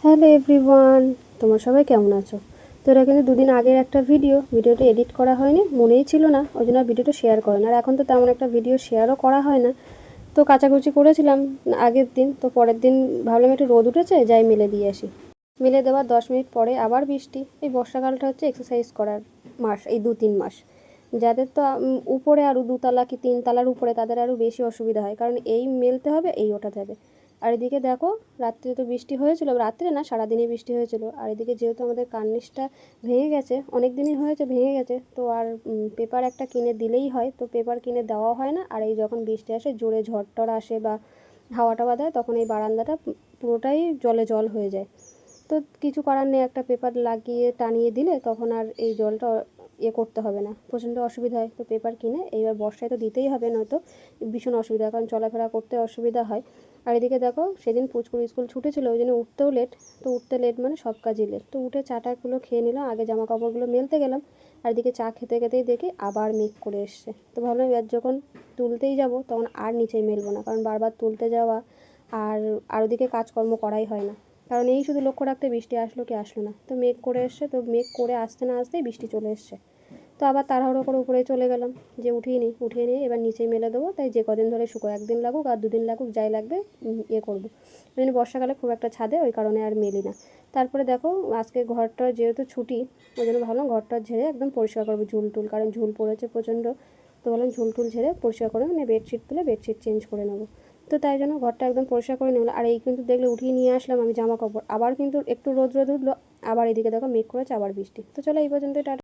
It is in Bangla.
হ্যালো এভরিওয়ান, তোমরা সবাই কেমন আছো? তো এটা কিন্তু দুদিন আগের একটা ভিডিওটা এডিট করা হয়নি, মনেই ছিল না, ওই জন্য ভিডিওটা শেয়ার করে না। আর এখন তো তেমন একটা ভিডিও শেয়ারও করা হয় না। তো কাচাকুচি করেছিলাম আগের দিন, তো পরের দিন ভাবলাম একটু রোদ উঠেছে, যাই মেলে দিয়ে আসি। মেলে দেওয়ার 10 মিনিট পরে আবার বৃষ্টি। এই বর্ষাকালটা হচ্ছে এক্সারসাইজ করার মাস, এই 2-3 মাস। যাদের তো উপরে আরও 2তলা কি 3তলার উপরে, তাদের আরও বেশি অসুবিধা হয়, কারণ এই মেলতে হবে, এই ওঠাতে হবে। আর এদিকে দেখো, রাত্রে তো বৃষ্টি হয়েছিল, রাত্রে না সারাদিনই বৃষ্টি হয়েছিল। আর এদিকে যেহেতু আমাদের কার্নিশটা ভেঙে গেছে, অনেক দিনই হয়েছে ভেঙে গেছে, তো আর পেপার একটা কিনে দিলেই হয়, তো পেপার কিনে দেওয়া হয় না। আর এই যখন বৃষ্টি আসে, জোরে ঝড় টড় আসে বা হাওয়া টাওয়া দেয়, তখন এই বারান্দাটা পুরোটাই জলে জল হয়ে যায়। তো কিছু করার নেই, একটা পেপার লাগিয়ে টানিয়ে দিলে তখন আর এই জলটা করতে হবে না, প্রচণ্ড অসুবিধা হয়। তো পেপার কিনে এইবার বর্ষায় তো দিতেই হবে, নয়তো ভীষণ অসুবিধা, কারণ চলাফেরা করতে অসুবিধা হয়। আর এদিকে দেখো, সেদিন পুচকুর স্কুল ছুটেছিল, ওই জন্য উঠতেও লেট। তো উঠতে লেট মানে সব কাজই লেট। তো উঠে চাটাগুলো খেয়ে নিলাম, আগে জামা কাপড়গুলো মেলতে গেলাম। আর এদিকে চা খেতে খেতেই দেখি আবার মেঘ করে এসছে। তো ভাবলাম এবার যখন তুলতেই যাব, তখন আর নিচেই মেলবো না, কারণ বারবার তুলতে যাওয়া আর ওদিকে কাজকর্ম করাই হয় না। কারণ এই শুধু লক্ষ্য রাখতে বৃষ্টি আসলো কি আসলো না। তো মেঘ করে এসছে, তো মেঘ করে আসতে না আসতেই বৃষ্টি চলে এসছে। তো আবার তাড়াহুড়ো করে উপরে চলে গেলাম, যে উঠিয়ে নিয়ে এবার নিচেই মেলে দেবো। তাই যে কদিন ধরে শুকো, একদিন লাগুক আর দুদিন লাগুক, যাই লাগবে করবো। ওই জন্য বর্ষাকালে খুব একটা ছাদে ওই কারণে আর মেলি না। তারপরে দেখো, আজকে ঘরটা যেহেতু ছুটি, ওই জন্য ভাবলাম ঘরটা ঝেড়ে একদম পরিষ্কার করবো, ঝুল টুল, কারণ ঝুল পড়েছে প্রচণ্ড। তো ভাবলাম ঝুল টুল ঝেড়ে পরিষ্কার করে মানে বেডশিট তুলে বেডশিট চেঞ্জ করে নেবো। তো তাই জন্য ঘরটা একদম পরিষ্কার করে নিলাম। আর এই কিন্তু দেখলে উঠিয়ে নিয়ে আসলাম আমি জামা কাপড়, আবার কিন্তু একটু রোদ রোদ উঠলো, আবার এদিকে দেখো মেঘ করেছে, আবার বৃষ্টি। তো চলো এই পর্যন্ত।